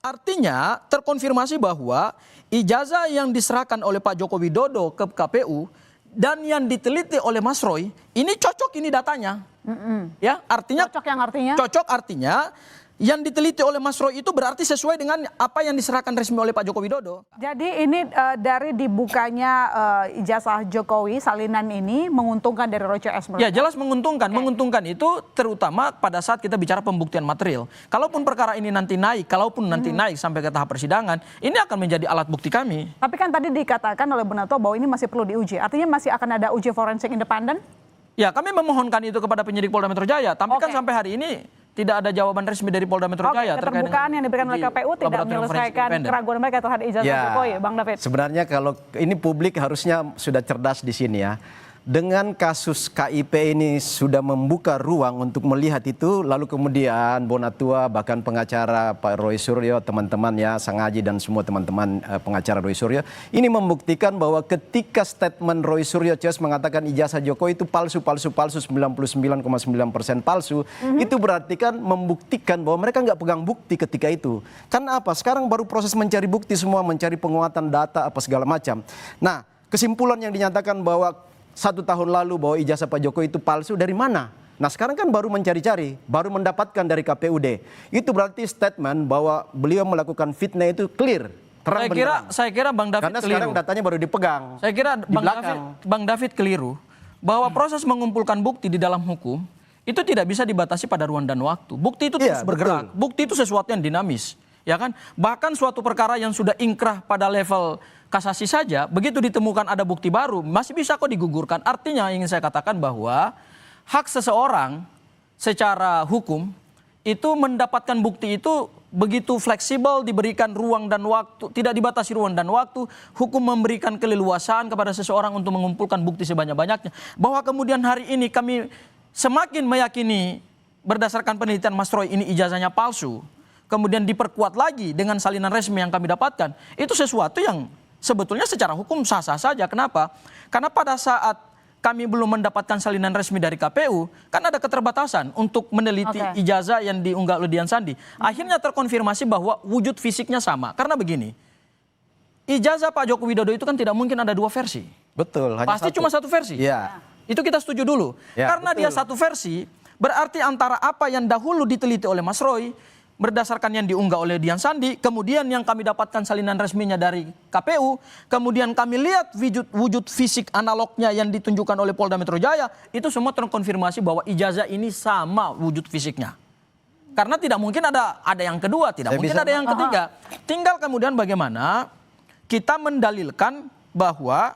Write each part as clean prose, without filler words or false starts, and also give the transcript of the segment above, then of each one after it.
Artinya terkonfirmasi bahwa ijazah yang diserahkan oleh Pak Joko Widodo ke KPU dan yang diteliti oleh Mas Roy ini cocok ini datanya. Ya, artinya cocok artinya yang diteliti oleh Mas Roy itu berarti sesuai dengan apa yang diserahkan resmi oleh Pak Joko Widodo. Jadi ini dari dibukanya ijazah Jokowi salinan ini menguntungkan dari Roy CS. Ya jelas menguntungkan. Okay. Menguntungkan itu terutama pada saat kita bicara pembuktian material. Kalaupun perkara ini nanti naik, naik sampai ke tahap persidangan, ini akan menjadi alat bukti kami. Tapi kan tadi dikatakan oleh Bu Nato bahwa ini masih perlu diuji. Artinya masih akan ada uji forensik independen? Ya kami memohonkan itu kepada penyidik Polda Metro Jaya. Tapi kan sampai hari ini tidak ada jawaban resmi dari Polda Metro Jaya. Keterbukaan yang diberikan oleh KPU tidak menyelesaikan keraguan mereka terhadap ijazah Jokowi, Bang David. Sebenarnya kalau ini publik harusnya sudah cerdas di sini ya. Dengan kasus KIP ini sudah membuka ruang untuk melihat itu, lalu kemudian Bonatua bahkan pengacara Pak Roy Suryo, teman-teman ya, Sangaji dan semua teman-teman pengacara Roy Suryo, ini membuktikan bahwa ketika statement Roy Suryo CS mengatakan ijazah Jokowi itu palsu 99,9% palsu, itu berarti kan membuktikan bahwa mereka nggak pegang bukti ketika itu. Karena apa? Sekarang baru proses mencari bukti semua, mencari penguatan data apa segala macam. Nah, kesimpulan yang dinyatakan bahwa 1 tahun lalu bahwa ijazah Pak Jokowi itu palsu dari mana? Nah sekarang kan baru mencari-cari, baru mendapatkan dari KPUD. Itu berarti statement bahwa beliau melakukan fitnah itu clear. Saya kira Bang David karena keliru. Sekarang datanya baru dipegang. Saya kira Bang David keliru bahwa proses mengumpulkan bukti di dalam hukum itu tidak bisa dibatasi pada ruang dan waktu. Bukti itu terus bergerak. Betul. Bukti itu sesuatu yang dinamis, ya kan? Bahkan suatu perkara yang sudah ingkrah pada level kasasi saja, begitu ditemukan ada bukti baru, masih bisa kok digugurkan. Artinya ingin saya katakan bahwa hak seseorang secara hukum itu mendapatkan bukti itu begitu fleksibel, diberikan ruang dan waktu, tidak dibatasi ruang dan waktu. Hukum memberikan keleluasaan kepada seseorang untuk mengumpulkan bukti sebanyak-banyaknya. Bahwa kemudian hari ini kami semakin meyakini berdasarkan penelitian Mas Roy ini ijazahnya palsu, kemudian diperkuat lagi dengan salinan resmi yang kami dapatkan, itu sesuatu yang sebetulnya secara hukum sah-sah saja. Kenapa? Karena pada saat kami belum mendapatkan salinan resmi dari KPU, kan ada keterbatasan untuk meneliti ijazah yang diunggah oleh Dian Sandi. Akhirnya terkonfirmasi bahwa wujud fisiknya sama. Karena begini, ijazah Pak Joko Widodo itu kan tidak mungkin ada 2 versi. Betul. Pasti cuma 1 versi. Ya. Itu kita setuju dulu. Ya, karena betul. Dia 1 versi, berarti antara apa yang dahulu diteliti oleh Mas Roy, berdasarkan yang diunggah oleh Dian Sandi, kemudian yang kami dapatkan salinan resminya dari KPU, kemudian kami lihat wujud fisik analognya yang ditunjukkan oleh Polda Metro Jaya, itu semua terkonfirmasi bahwa ijazah ini sama wujud fisiknya. Karena tidak mungkin ada yang kedua, tidak mungkin ada yang ketiga. Tinggal kemudian bagaimana kita mendalilkan bahwa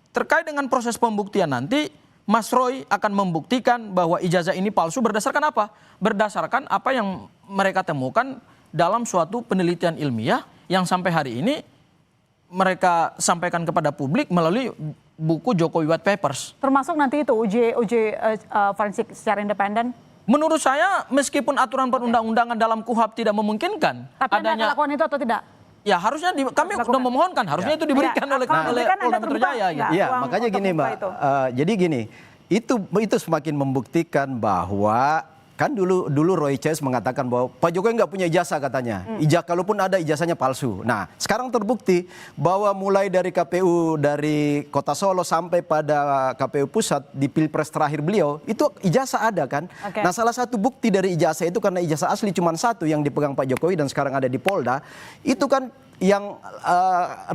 terkait dengan proses pembuktian nanti, Mas Roy akan membuktikan bahwa ijazah ini palsu berdasarkan apa? Berdasarkan apa yang mereka temukan dalam suatu penelitian ilmiah yang sampai hari ini mereka sampaikan kepada publik melalui buku Jokowi White Papers. Termasuk nanti itu uji forensik secara independen? Menurut saya meskipun aturan perundang-undangan dalam KUHP tidak memungkinkan. Tapi Anda akan lakukan itu atau tidak? Ya harusnya kami sudah memohonkan, harusnya itu diberikan oleh Polda Metro Jaya. Gitu. Iya, makanya gini Mbak, jadi gini, itu semakin membuktikan bahwa kan dulu Roy CS mengatakan bahwa Pak Jokowi nggak punya ijazah katanya. Kalaupun ada ijazahnya palsu. Nah sekarang terbukti bahwa mulai dari KPU dari Kota Solo sampai pada KPU Pusat di Pilpres terakhir beliau itu ijazah ada kan. Nah salah satu bukti dari ijazah itu karena ijazah asli cuma 1 yang dipegang Pak Jokowi dan sekarang ada di Polda. Itu kan yang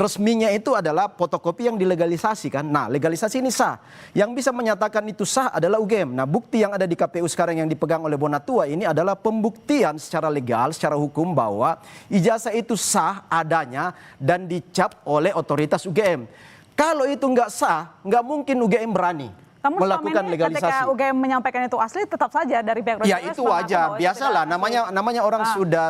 resminya itu adalah fotokopi yang dilegalisasi kan. Nah legalisasi ini sah. Yang bisa menyatakan itu sah adalah UGM. Nah bukti yang ada di KPU sekarang yang dipegang oleh Bonatua ini adalah pembuktian secara legal, secara hukum bahwa ijazah itu sah adanya dan dicap oleh otoritas UGM. Kalau itu nggak sah, nggak mungkin UGM berani melakukan legalisasi. Ketika UGM menyampaikan itu asli, tetap saja dari pihak ya itu wajar, biasalah. Namanya orang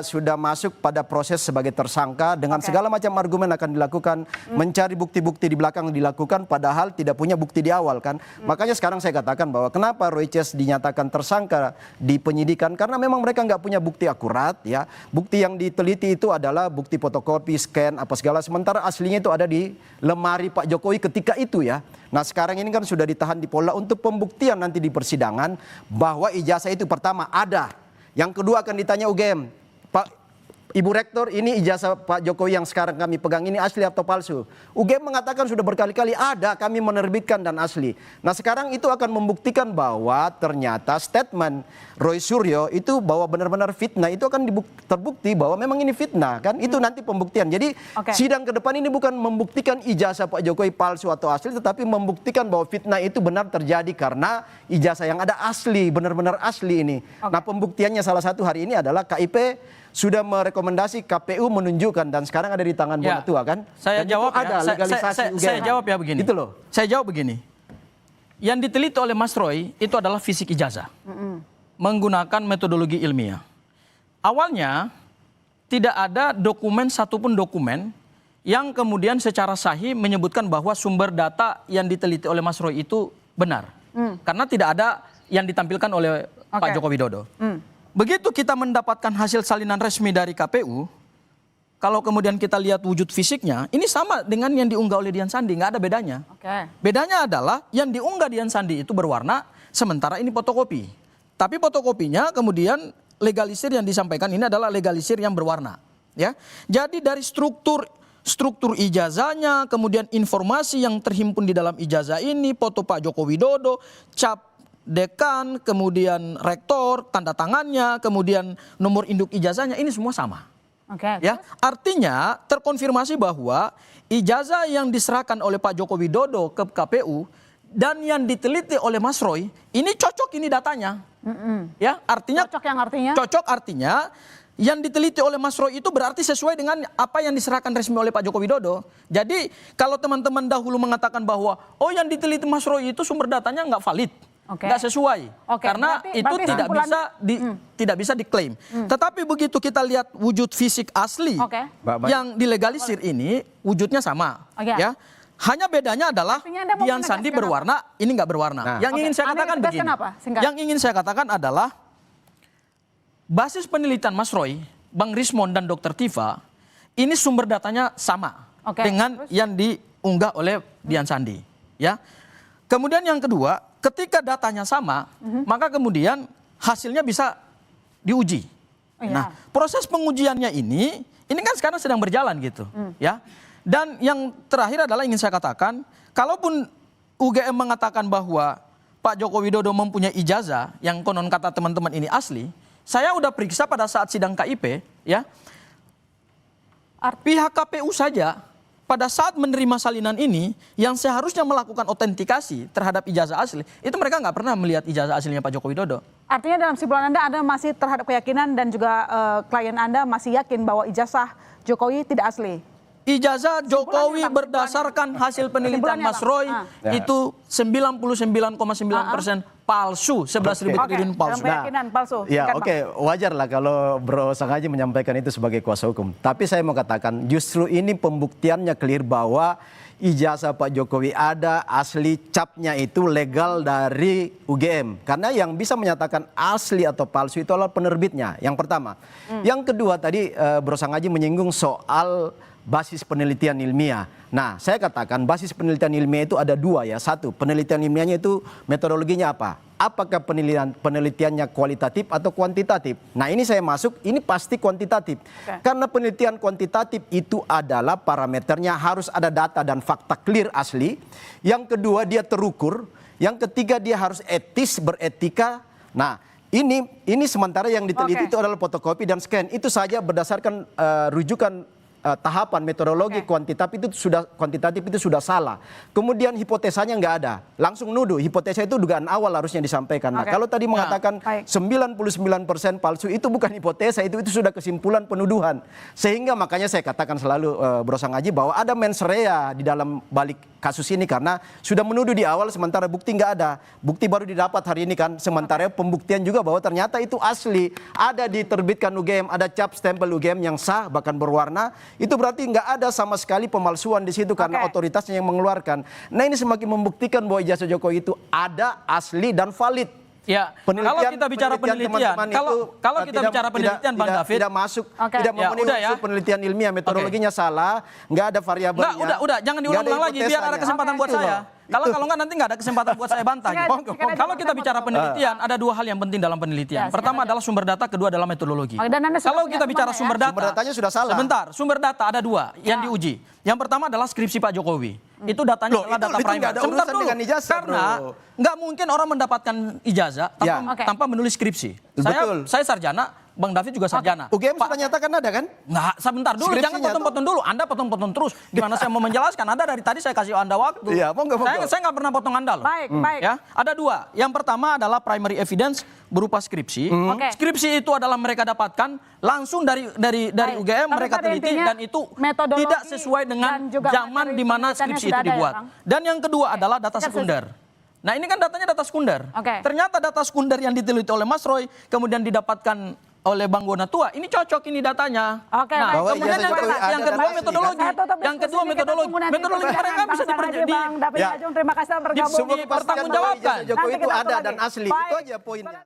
sudah masuk pada proses sebagai tersangka dengan segala macam argumen akan dilakukan, mencari bukti-bukti di belakang dilakukan, padahal tidak punya bukti di awal kan. Makanya sekarang saya katakan bahwa kenapa Roy CS dinyatakan tersangka di penyidikan karena memang mereka nggak punya bukti akurat ya. Bukti yang diteliti itu adalah bukti fotokopi, scan apa segala. Sementara aslinya itu ada di lemari Pak Jokowi ketika itu ya. Nah sekarang ini kan sudah ditahan di Polda untuk pembuktian nanti di persidangan bahwa ijazah itu pertama ada. Yang kedua akan ditanya UGM, Pak Ibu Rektor, ini ijazah Pak Jokowi yang sekarang kami pegang ini asli atau palsu? UGM mengatakan sudah berkali-kali ada, kami menerbitkan dan asli. Nah sekarang itu akan membuktikan bahwa ternyata statement Roy Suryo itu bahwa benar-benar fitnah, itu akan terbukti bahwa memang ini fitnah kan. Itu nanti pembuktian. Jadi sidang ke depan ini bukan membuktikan ijazah Pak Jokowi palsu atau asli, tetapi membuktikan bahwa fitnah itu benar terjadi karena ijazah yang ada asli, benar-benar asli ini. Nah pembuktiannya salah satu hari ini adalah KIP sudah merekomendasi KPU menunjukkan dan sekarang ada di tangan Bonatua kan? Saya dan jawab ada legalisasi saya jawab ya begini. Itu loh. Saya jawab begini. Yang diteliti oleh Mas Roy itu adalah fisik ijazah. Menggunakan metodologi ilmiah. Awalnya tidak ada dokumen satupun dokumen yang kemudian secara sahih menyebutkan bahwa sumber data yang diteliti oleh Mas Roy itu benar. Karena tidak ada yang ditampilkan oleh Pak Joko Widodo. Begitu kita mendapatkan hasil salinan resmi dari KPU, kalau kemudian kita lihat wujud fisiknya, ini sama dengan yang diunggah oleh Dian Sandi, nggak ada bedanya. Bedanya adalah yang diunggah Dian Sandi itu berwarna, sementara ini fotokopi. Tapi fotokopinya kemudian legalisir yang disampaikan ini adalah legalisir yang berwarna. Ya, jadi dari struktur ijazahnya, kemudian informasi yang terhimpun di dalam ijazah ini, foto Pak Joko Widodo, cap dekan, kemudian rektor, tanda tangannya, kemudian nomor induk ijazahnya, ini semua sama. Ya, artinya terkonfirmasi bahwa ijazah yang diserahkan oleh Pak Joko Widodo ke KPU dan yang diteliti oleh Mas Roy, ini cocok ini datanya. Ya, artinya cocok artinya yang diteliti oleh Mas Roy itu berarti sesuai dengan apa yang diserahkan resmi oleh Pak Joko Widodo. Jadi kalau teman-teman dahulu mengatakan bahwa yang diteliti Mas Roy itu sumber datanya nggak valid, nggak sesuai, karena itu tidak bisa diklaim. Tetapi begitu kita lihat wujud fisik asli yang dilegalisir ini, wujudnya sama. Ya, hanya bedanya adalah Dian Sandi berwarna, ini nggak berwarna. Yang ingin saya katakan begini, yang ingin saya katakan adalah basis penelitian Mas Roy, Bang Rismon dan Dr. Tifa, ini sumber datanya sama dengan yang diunggah oleh Dian Sandi. Ya, kemudian yang kedua, ketika datanya sama, maka kemudian hasilnya bisa diuji. Nah, proses pengujiannya ini kan sekarang sedang berjalan gitu, ya. Dan yang terakhir adalah ingin saya katakan, kalaupun UGM mengatakan bahwa Pak Joko Widodo mempunyai ijazah yang konon kata teman-teman ini asli, saya udah periksa pada saat sidang KIP, ya. Pihak KPU saja pada saat menerima salinan ini, yang seharusnya melakukan autentikasi terhadap ijazah asli, itu mereka nggak pernah melihat ijazah aslinya Pak Joko Widodo. Artinya dalam kesimpulan Anda masih terhadap keyakinan dan juga klien Anda masih yakin bahwa ijazah Jokowi tidak asli? Ijazah Jokowi berdasarkan hasil penelitian Mas Roy itu 99,9% palsu, 11.000 triliun palsu. Palsu. Ya wajar lah kalau Bro Sanghaji menyampaikan itu sebagai kuasa hukum. Tapi saya mau katakan justru ini pembuktiannya clear bahwa ijazah Pak Jokowi ada, asli, capnya itu legal dari UGM. Karena yang bisa menyatakan asli atau palsu itu adalah penerbitnya, yang pertama. Yang kedua tadi Bro Sanghaji menyinggung soal basis penelitian ilmiah. Nah, saya katakan basis penelitian ilmiah itu ada dua ya. Satu, penelitian ilmiahnya itu metodologinya apa? Apakah penelitiannya kualitatif atau kuantitatif? Nah, ini saya masuk, ini pasti kuantitatif. Karena penelitian kuantitatif itu adalah parameternya harus ada data dan fakta clear asli. Yang kedua, dia terukur. Yang ketiga, dia harus etis, beretika. Nah, ini sementara yang diteliti itu adalah fotokopi dan scan. Itu saja berdasarkan rujukan tahapan metodologi kuantitatif itu sudah salah. Kemudian hipotesanya nggak ada. Langsung nuduh. Hipotesa itu dugaan awal harusnya disampaikan. Nah, kalau tadi mengatakan 99% palsu, itu bukan hipotesa, itu sudah kesimpulan penuduhan. Sehingga makanya saya katakan selalu Bro Sanghaji bahwa ada mens rea di dalam balik kasus ini karena sudah menuduh di awal sementara bukti nggak ada. Bukti baru didapat hari ini kan. Sementara pembuktian juga bahwa ternyata itu asli. Ada diterbitkan UGM, ada cap stempel UGM yang sah bahkan berwarna. Itu berarti nggak ada sama sekali pemalsuan di situ karena otoritasnya yang mengeluarkan. Nah, ini semakin membuktikan bahwa ijazah Jokowi itu ada, asli dan valid. Ya, kalau kita bicara penelitian, kalau kita bicara penelitian, Bang David, tidak masuk, tidak memenuhi unsur penelitian ilmiah, metodologinya salah, nggak ada variabelnya. Udah, jangan diulang-ulang lagi biar ada kesempatan buat saya. Kalau nggak nanti nggak ada kesempatan buat saya bantah. Sikat- Gitu. sikat aja, Kalau kita Bang. bicara penelitian, ada dua hal yang penting dalam penelitian. Ya, sikat Pertama aja. adalah sumber data, kedua adalah metodologi. Oke, dan Anda sudah Kalau punya kita bicara semuanya, sumber ya? data, Sumber datanya sudah salah. Sebentar, sumber data ada dua yang Ya. diuji. Yang pertama adalah skripsi Pak Jokowi. Itu datanya Loh, adalah data itu nggak primer. ada Sebentar urusan dulu. dengan ijazah, Karena bro. nggak mungkin orang mendapatkan ijazah tanpa, Ya. Oke. tanpa menulis skripsi. Betul. Saya sarjana, Bang David juga sarjana. UGM sudah nyatakan ada kan? Nah, sebentar dulu, jangan Skripsinya potong-potong dulu. Anda potong-potong terus. Gimana saya mau menjelaskan? Anda dari tadi saya kasih Anda waktu. Iya, monggo. Saya nggak pernah potong Anda loh. Baik, baik. Ya, ada dua. Yang pertama adalah primary evidence berupa skripsi. Oke. Skripsi itu adalah mereka dapatkan langsung dari Baik. UGM, Tapi mereka pada teliti intinya, dan itu metodologi tidak sesuai dengan dan juga zaman materi di mana penelitiannya skripsi sudah itu ada ya, dibuat. Bang? Dan yang kedua adalah data Sikat sekunder. Nah, ini kan datanya data sekunder. Oke. Ternyata data sekunder yang diteliti oleh Mas Roy kemudian didapatkan oleh Bang Gonatua, ini cocok ini datanya. Oke, nah, baik. Bahwa kemudian ijazah yang, Jokowi ada yang kedua data asli, metodologi. Saya tutup Yang diskusi kedua ini, kita metodologi. tunggu nanti Metodologi pertanyaan mereka bisa Bang Sarman Haji, Bang David Ya. Najung, terima kasih telah bergabung. Dipertanggungjawabkan. Jokowi Nanti itu kita ada tunggu dan lagi. asli. Baik. Itu aja poinnya.